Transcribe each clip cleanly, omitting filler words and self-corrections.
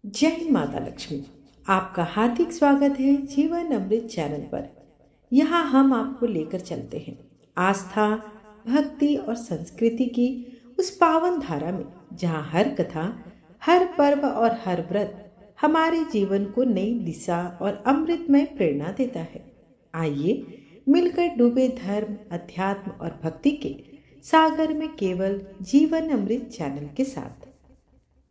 जय माता लक्ष्मी। आपका हार्दिक स्वागत है जीवन अमृत चैनल पर। यहाँ हम आपको लेकर चलते हैं आस्था, भक्ति और संस्कृति की उस पावन धारा में जहाँ हर कथा, हर पर्व और हर व्रत हमारे जीवन को नई दिशा और अमृतमय प्रेरणा देता है। आइए मिलकर डूबे धर्म, अध्यात्म और भक्ति के सागर में केवल जीवन अमृत चैनल के साथ।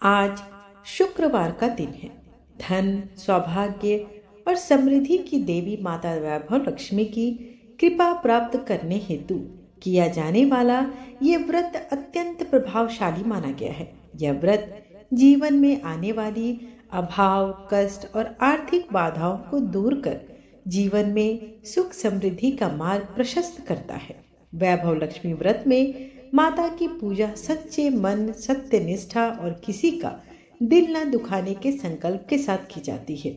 आज शुक्रवार का दिन है। धन, सौभाग्य और समृद्धि की देवी माता वैभव लक्ष्मी की कृपा प्राप्त करने हेतु किया जाने वाला ये व्रत अत्यंत प्रभावशाली माना गया है। यह व्रत जीवन में आने वाली अभाव, कष्ट और आर्थिक बाधाओं को दूर कर जीवन में सुख समृद्धि का मार्ग प्रशस्त करता है। वैभव लक्ष्मी व्रत में माता की पूजा सच्चे मन, सत्य निष्ठा और किसी का दिल न दुखाने के संकल्प के साथ की जाती है।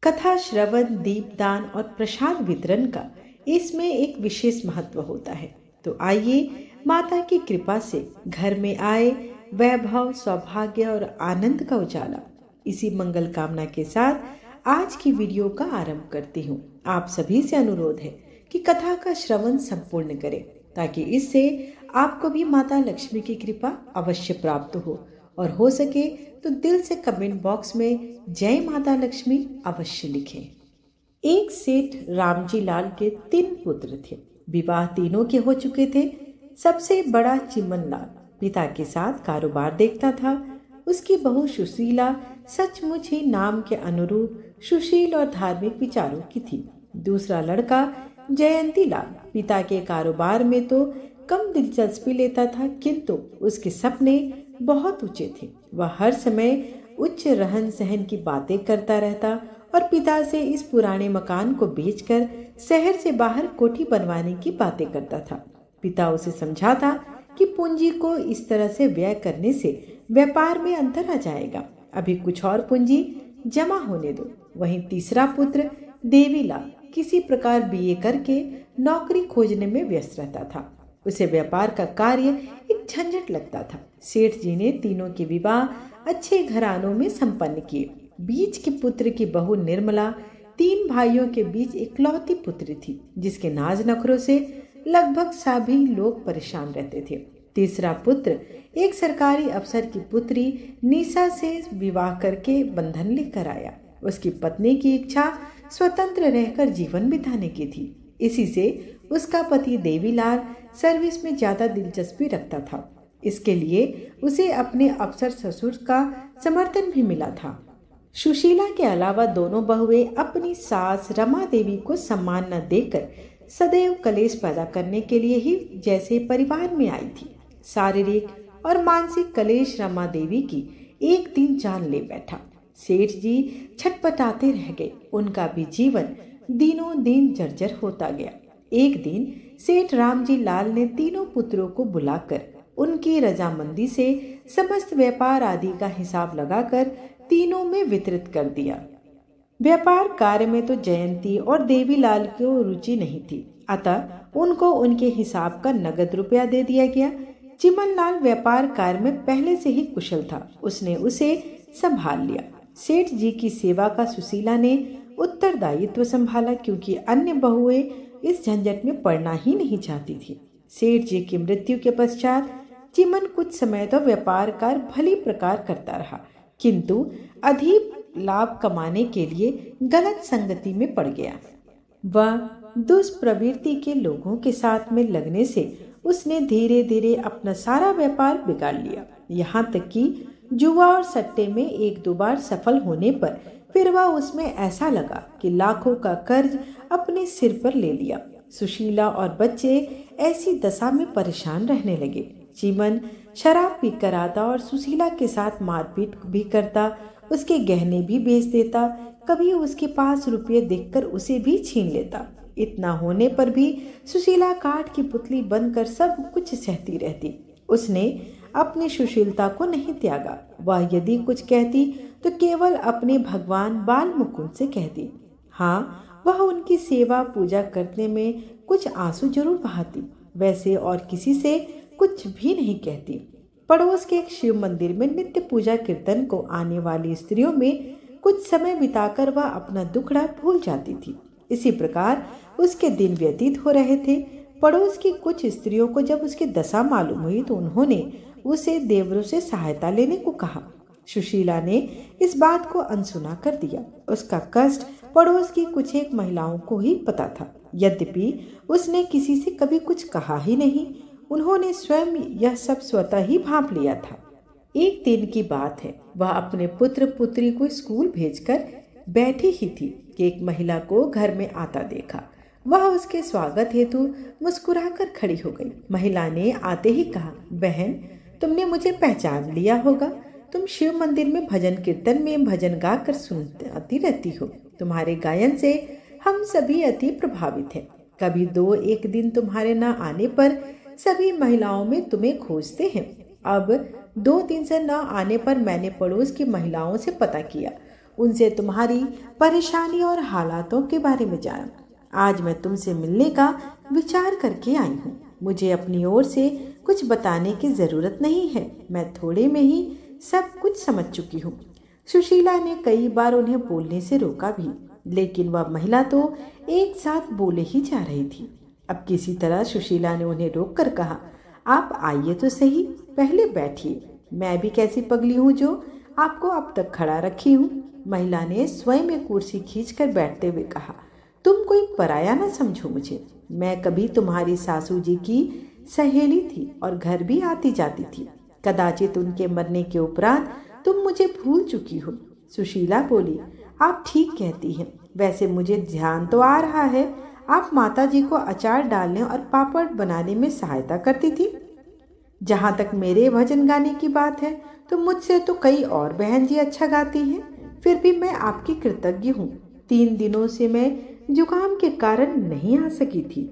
कथा श्रवण, दीपदान और प्रसाद वितरण का इसमें एक विशेष महत्व होता है। तो आइए माता की कृपा से घर में आए वैभव, सौभाग्य और आनंद का उजाला। इसी मंगल कामना के साथ आज की वीडियो का आरंभ करती हूँ। आप सभी से अनुरोध है कि कथा का श्रवण संपूर्ण करें ताकि इससे आपको भी माता लक्ष्मी की कृपा अवश्य प्राप्त हो और हो सके तो दिल से कमेंट बॉक्स में जय माता लक्ष्मी अवश्य लिखें। एक सेठ रामजी लाल के 3 पुत्र थे। विवाह तीनों के हो चुके थे। सबसे बड़ा चिमन लाल पिता के साथ कारोबार देखता था। उसकी बहू सुशीला सचमुच ही नाम के अनुरूप सुशील और धार्मिक विचारों की थी। दूसरा लड़का जयंती लाल पिता के कारोबार में तो कम दिलचस्पी लेता था, किंतु उसके सपने बहुत ऊंचे थे। वह हर समय उच्च रहन सहन की बातें करता रहता और पिता से इस पुराने मकान को बेचकर शहर से बाहर कोठी बनवाने की बातें करता था। पिता उसे समझाता कि पूंजी को इस तरह से व्यय करने से व्यापार में अंतर आ जाएगा, अभी कुछ और पूंजी जमा होने दो। वहीं तीसरा पुत्र देवीलाल किसी प्रकार बीए करके नौकरी खोजने में व्यस्त रहता था। उसे व्यापार का कार्य एक झंझट लगता था। सेठ जी ने तीनों के विवाह अच्छे घरानों में संपन्न किए। बीच के पुत्र की बहू निर्मला 3 भाइयों के बीच इकलौती पुत्री थी, जिसके नाज नखरों से लगभग सभी लोग परेशान रहते थे। तीसरा पुत्र एक सरकारी अफसर की पुत्री निशा से विवाह करके बंधन लेकर आया। उसकी पत्नी की इच्छा स्वतंत्र रहकर जीवन बिताने की थी। इसी से उसका पति देवीलाल सर्विस में ज्यादा दिलचस्पी रखता था। इसके लिए उसे अपने अफसर ससुर का समर्थन भी मिला था। सुशीला के अलावा दोनों बहुएं अपनी सास रमा देवी को सम्मान न देकर सदैव कलेश पैदा करने के लिए ही जैसे परिवार में आई थी। शारीरिक और मानसिक कलेश रमा देवी की एक दिन जान ले बैठा। सेठ जी छटपटाते रह गए। उनका भी जीवन दिनों दिन जर्जर होता गया। एक दिन सेठ रामजी लाल ने तीनों पुत्रों को बुलाकर उनकी रजामंदी से समस्त व्यापार आदि का हिसाब लगाकर तीनों में वितरित कर दिया। व्यापार कार्य में तो जयंती और देवीलाल को रुचि नहीं थी, अतः उनको उनके हिसाब का नगद रुपया दे दिया गया। चिमन लाल व्यापार कार्य में पहले से ही कुशल था। उसने उसे संभाल लिया। सेठ जी की सेवा का सुशीला ने उत्तरदायित्व संभाला, क्योंकि अन्य बहुएं इस झंझट में पड़ना ही नहीं चाहती थी। सेठ जी की मृत्यु के पश्चात चिमन कुछ समय तो व्यापार कार्य भली प्रकार करता रहा, किंतु अधिक लाभ कमाने के लिए गलत संगति में पड़ गया। वह दुष्प्रवृत्ति के लोगों के साथ में लगने से उसने धीरे धीरे अपना सारा व्यापार बिगाड़ लिया। यहाँ तक कि जुआ और सट्टे में 1-2 बार सफल होने पर फिर वह उसमें ऐसा लगा कि लाखों का कर्ज अपने सिर पर ले लिया। सुशीला और बच्चे ऐसी दशा में परेशान रहने लगे। चिमन शराब पीकर आता और सुशीला के साथ मारपीट भी करता, उसके गहने भी बेच देता, कभी उसके पास रुपये देखकर उसे भी छीन लेता। इतना होने पर भी सुशीला काठ की पुतली बनकर सब कुछ सहती रहती। उसने अपनी सुशीलता को नहीं त्यागा। वह यदि कुछ कहती तो केवल अपने भगवान बाल मुकुंद से कहती। हाँ, वह उनकी सेवा पूजा करने में कुछ आंसू जरूर बहाती, वैसे और किसी से कुछ भी नहीं कहती। पड़ोस के एक शिव मंदिर में नित्य पूजा कीर्तन को आने वाली स्त्रियों में कुछ समय बिताकर वह अपना दुखड़ा भूल जाती थी। इसी प्रकार उसके दिन व्यतीत हो रहे थे। पड़ोस की कुछ स्त्रियों को जब उसकी दशा मालूम हुई तो उन्होंने उसे देवरों से सहायता लेने को कहा। सुशीला ने इस बात को अनसुना कर दिया। उसका कष्ट पड़ोस की कुछ एक महिलाओं को ही पता था, यद्यपि उसने किसी से कभी कुछ कहा ही नहीं। उन्होंने स्वयं यह सब स्वतः ही भांप लिया था। एक दिन की बात है, वह अपने पुत्र पुत्री को स्कूल भेजकर बैठी ही थी कि एक महिला को घर में आता देखा। वह उसके स्वागत हेतु मुस्कुराकर खड़ी हो गई। महिला ने आते ही कहा, बहन, तुमने मुझे पहचान लिया होगा। तुम शिव मंदिर में भजन कीर्तन में भजन गाकर सुनती रहती हो। तुम्हारे गायन से हम सभी अति प्रभावित हैं। कभी दो एक दिन तुम्हारे न आने पर सभी महिलाओं में तुम्हें खोजते हैं। अब 2 दिन से न आने पर मैंने पड़ोस की महिलाओं से पता किया। उनसे तुम्हारी परेशानी और हालातों के बारे में जाना। आज मैं तुमसे मिलने का विचार करके आई हूँ। मुझे अपनी ओर से कुछ बताने की जरूरत नहीं है। मैं थोड़े में ही सब कुछ समझ चुकी हूँ। सुशीला ने कई बार उन्हें बोलने से रोका भी, लेकिन वह महिला तो एक साथ बोले ही जा रही थी। अब किसी तरह सुशीला ने उन्हें रोककर कहा, आप आइए तो सही, पहले बैठिए। मैं भी कैसी पगली हूँ जो आपको अब तक खड़ा रखी हूँ। महिला ने स्वयं एक कुर्सी खींचकर बैठते हुए कहा, तुम कोई पराया न समझो मुझे। मैं कभी तुम्हारी सासू जी की सहेली थी और घर भी आती जाती थी। कदाचित उनके मरने के उपरांत तुम मुझे भूल चुकी हो। सुशीला बोली, आप ठीक कहती हैं। वैसे मुझे ध्यान तो आ रहा है, आप माता जी को अचार डालने और पापड़ बनाने में सहायता करती थी। जहाँ तक मेरे भजन गाने की बात है तो मुझसे तो कई और बहन जी अच्छा गाती हैं। फिर भी मैं आपकी कृतज्ञ हूँ। 3 दिनों से मैं जुकाम के कारण नहीं आ सकी थी।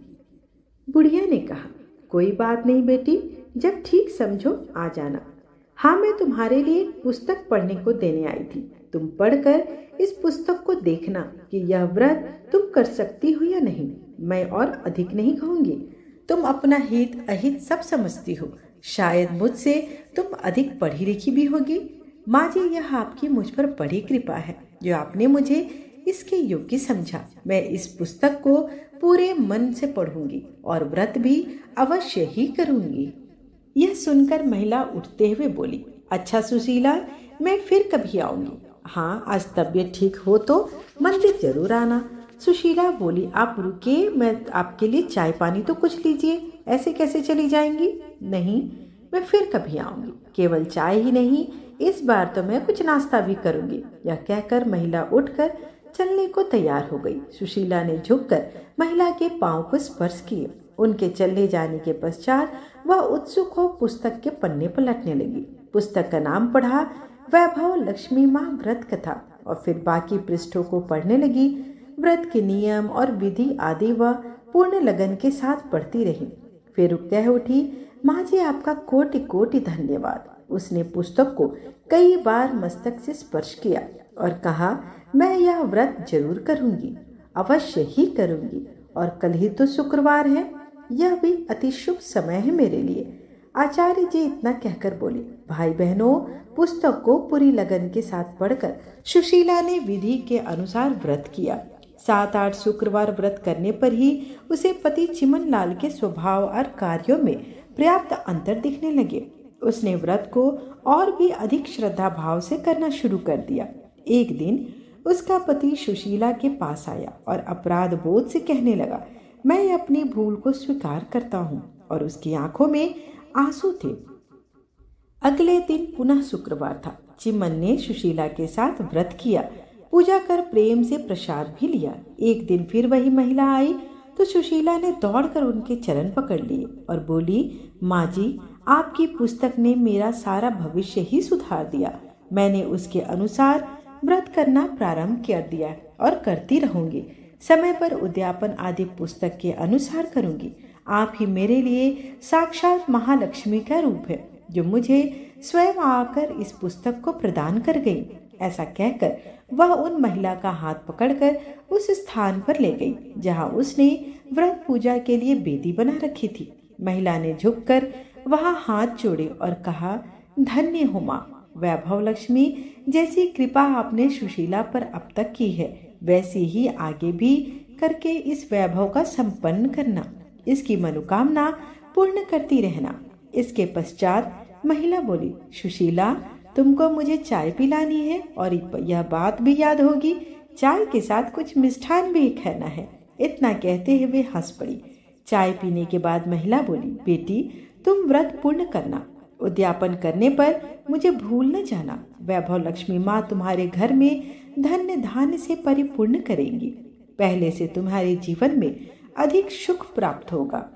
बुढ़िया ने कहा, कोई बात नहीं बेटी, जब ठीक समझो आ जाना। हाँ, मैं तुम्हारे लिए पुस्तक पढ़ने को देने आई थी। तुम पढ़कर इस पुस्तक को देखना कि यह व्रत तुम कर सकती हो या नहीं। मैं और अधिक नहीं कहूँगी। तुम अपना हित अहित सब समझती हो। शायद मुझसे तुम अधिक पढ़ी लिखी भी होगी। माँ जी, यह आपकी मुझ पर बड़ी कृपा है जो आपने मुझे इसके योग्य समझा। मैं इस पुस्तक को पूरे मन से पढ़ूंगी और व्रत भी अवश्य ही करूंगी। यह सुनकर महिला उठते हुए बोली, अच्छा सुशीला, मैं फिर कभी आऊंगी। हाँ, आज तबीयत ठीक हो तो मंदिर जरूर आना। सुशीला बोली, आप रुकिए, मैं आपके लिए चाय पानी तो कुछ लीजिए। ऐसे कैसे चली जाएंगी? नहीं, मैं फिर कभी आऊंगी। केवल चाय ही नहीं, इस बार तो मैं कुछ नाश्ता भी करूंगी। यह कहकर महिला उठकर चलने को तैयार हो गई। सुशीला ने झुककर महिला के पांव को स्पर्श किए। उनके चले जाने के पश्चात वह उत्सुक हो पुस्तक के पन्ने पलटने लगी। पुस्तक का नाम पढ़ा, वैभव लक्ष्मी माँ व्रत कथा, और फिर बाकी पृष्ठों को पढ़ने लगी। व्रत के नियम और विधि आदि वह पूर्ण लगन के साथ पढ़ती रही। फिर कह उठी, माँ जी, आपका कोटि कोटि धन्यवाद। उसने पुस्तक को कई बार मस्तक से स्पर्श किया और कहा, मैं यह व्रत जरूर करूंगी, अवश्य ही करूंगी। और कल ही तो शुक्रवार है, यह भी अति शुभ समय है मेरे लिए। आचार्य जी इतना कहकर बोले। भाई बहनों, पुस्तक को पूरी लगन के साथ पढ़कर सुशीला ने विधि के अनुसार व्रत किया। 7-8 शुक्रवार व्रत करने पर ही उसे पति चिमन लाल के स्वभाव और कार्यों में पर्याप्त अंतर दिखने लगे। उसने व्रत को और भी अधिक श्रद्धा भाव से करना शुरू कर दिया। एक दिन उसका पति सुशीला के पास आया और अपराध बोध से कहने लगा, मैं अपनी भूल को स्वीकार करता हूँ। और उसकी आंखों में आंसू थे। अगले दिन पुनः शुक्रवार था। चिमन ने सुशीला के साथ व्रत किया, पूजा कर प्रेम से प्रसाद भी लिया। एक दिन फिर वही महिला आई तो सुशीला ने दौड़कर उनके चरण पकड़ लिए और बोली, माँ जी, आपकी पुस्तक ने मेरा सारा भविष्य ही सुधार दिया। मैंने उसके अनुसार व्रत करना प्रारंभ कर दिया और करती रहूंगी। समय पर उद्यापन आदि पुस्तक के अनुसार करूंगी। आप ही मेरे लिए साक्षात महालक्ष्मी का रूप है जो मुझे स्वयं आकर इस पुस्तक को प्रदान कर गई। ऐसा कहकर वह उन महिला का हाथ पकड़कर उस स्थान पर ले गई जहां उसने व्रत पूजा के लिए बेदी बना रखी थी। महिला ने झुककर वहां हाथ जोड़े और कहा, धन्य हो माँ। वैभव लक्ष्मी, जैसी कृपा आपने सुशीला पर अब तक की है, वैसी ही आगे भी करके इस वैभव का संपन्न करना, इसकी मनोकामना पूर्ण करती रहना। इसके पश्चात महिला बोली, सुशीला, तुमको मुझे चाय पिलानी है और यह बात भी याद होगी, चाय के साथ कुछ मिष्ठान भी खाना है। इतना कहते हुए वे हंस पड़ी। चाय पीने के बाद महिला बोली, बेटी, तुम व्रत पूर्ण करना, उद्यापन करने पर मुझे भूल न जाना। वैभव लक्ष्मी माँ तुम्हारे घर में धन्य धान्य से परिपूर्ण करेंगी। पहले से तुम्हारे जीवन में अधिक सुख प्राप्त होगा।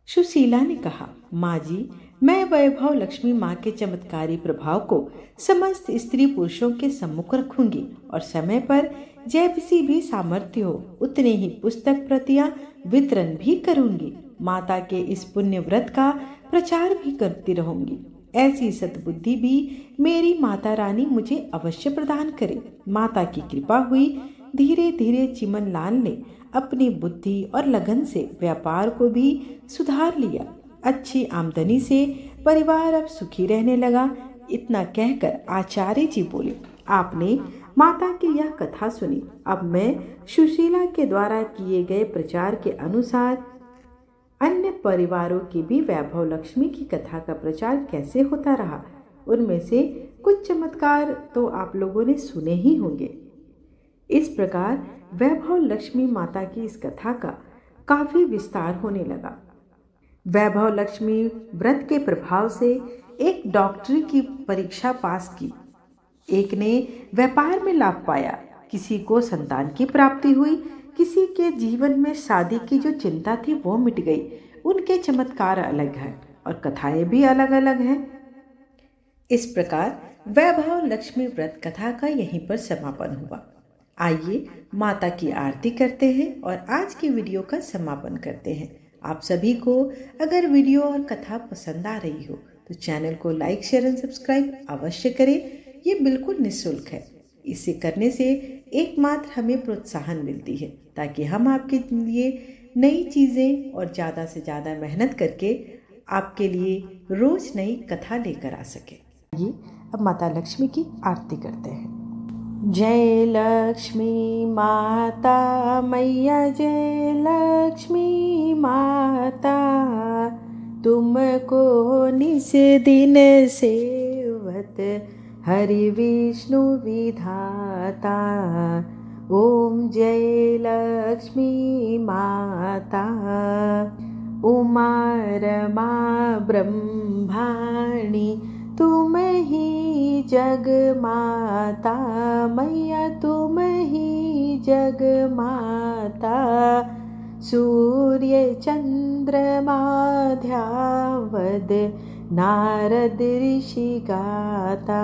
सुशीला ने कहा, माँ जी, मैं वैभव लक्ष्मी माँ के चमत्कारी प्रभाव को समस्त स्त्री पुरुषों के सम्मुख रखूंगी और समय पर जैसी भी सामर्थ्य हो उतने ही पुस्तक प्रतियां वितरण भी करूंगी। माता के इस पुण्य व्रत का प्रचार भी करती रहूंगी। ऐसी सद्बुद्धि भी मेरी माता रानी मुझे अवश्य प्रदान करे। माता की कृपा हुई। धीरे धीरे चिमन लाल ने अपनी बुद्धि और लगन से व्यापार को भी सुधार लिया। अच्छी आमदनी से परिवार अब सुखी रहने लगा। इतना कहकर आचार्य जी बोले, आपने माता की यह कथा सुनी। अब मैं सुशीला के द्वारा किए गए प्रचार के अनुसार अन्य परिवारों की भी वैभव लक्ष्मी की कथा का प्रचार कैसे होता रहा, उनमें से कुछ चमत्कार तो आप लोगों ने सुने ही होंगे। इस प्रकार वैभव लक्ष्मी माता की इस कथा का काफी विस्तार होने लगा। वैभव लक्ष्मी व्रत के प्रभाव से एक डॉक्टरी की परीक्षा पास की, एक ने व्यापार में लाभ पाया, किसी को संतान की प्राप्ति हुई, किसी के जीवन में शादी की जो चिंता थी वो मिट गई। उनके चमत्कार अलग हैं और कथाएं भी अलग अलग हैं। इस प्रकार वैभव लक्ष्मी व्रत कथा का यहीं पर समापन हुआ। आइए माता की आरती करते हैं और आज की वीडियो का समापन करते हैं। आप सभी को अगर वीडियो और कथा पसंद आ रही हो तो चैनल को लाइक, शेयर एंड सब्सक्राइब अवश्य करें। ये बिल्कुल निःशुल्क है। इसे करने से एकमात्र हमें प्रोत्साहन मिलती है ताकि हम आपके लिए नई चीज़ें और ज़्यादा से ज़्यादा मेहनत करके आपके लिए रोज नई कथा लेकर आ सके। ये अब माता लक्ष्मी की आरती करते हैं। जय लक्ष्मी माता मैया, जय लक्ष्मी माता, तुमको निस दिन सेवत हरि विष्णु विधाता। ओम जय लक्ष्मी माता, उमा रमा ब्रह्माणी, तुम ही जग माता, मैया तुम ही जग माता। सूर्य चंद्रमा ध्यावद नारद ऋषि गाता।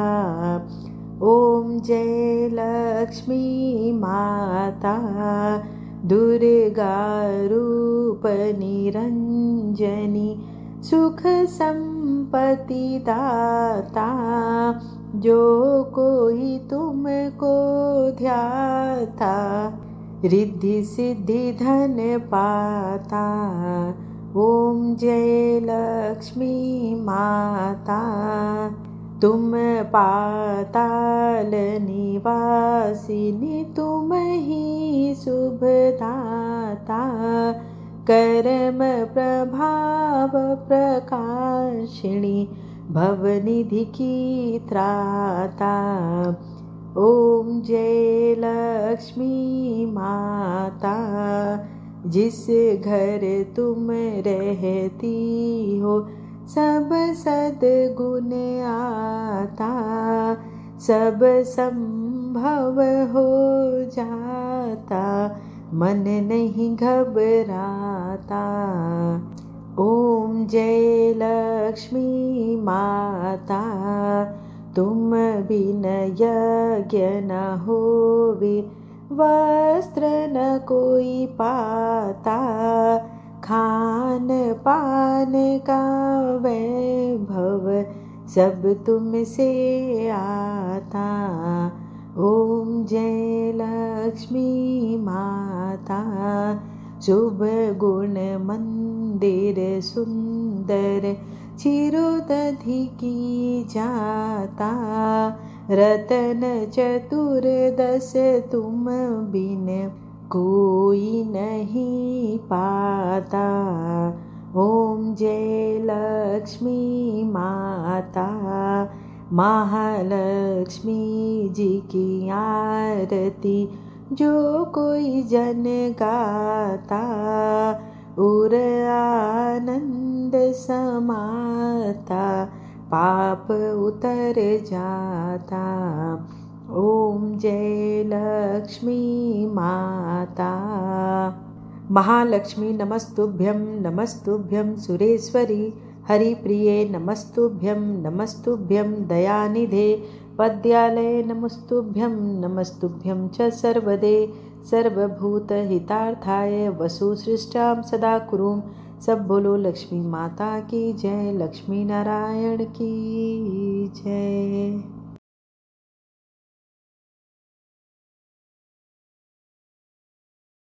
ओम जय लक्ष्मी माता, दुर्गा रूप निरंजनी, सुख संपत्ति दाता। जो कोई तुमको ध्याता, रिद्धि सिद्धि धन पाता। ओम जय लक्ष्मी माता, तुम पाताल निवासिनी, तुम ही शुभदाता। कर्म प्रभाव प्रकाशिनी, भवनिधि की त्राता। ओम जय लक्ष्मी माता, जिस घर तुम रहती हो सब सद्गुण आता, सब संभव हो जाता, मन नहीं घबराता। ओम जय लक्ष्मी माता, तुम बिन यज्ञ न होवे, वस्त्र न कोई पाता। खान पान का वैभव सब तुमसे आता। ओम जय लक्ष्मी माता, शुभ गुण मंदिर सुंदर, चिरोदधि की जाता, रतन चतुर्दश तुम बिन कोई नहीं पाता। ओम जय लक्ष्मी माता, महालक्ष्मी जी की आरती जो कोई जन गाता, उर आनंद समाता, पाप उतर जाता। ओम जय लक्ष्मी माता। महालक्ष्मी नमस्तुभ्यं सुरेश्वरी, हरिप्रिये नमस्तुभ्यं दयानिधे, पद्यालये नमस्तुभ्यं च सर्वदे, सर्वभूतहितार्थाय वसुसृष्टां सदा कुरुं। सब बोलो लक्ष्मी माता की जय, लक्ष्मी नारायण की जय।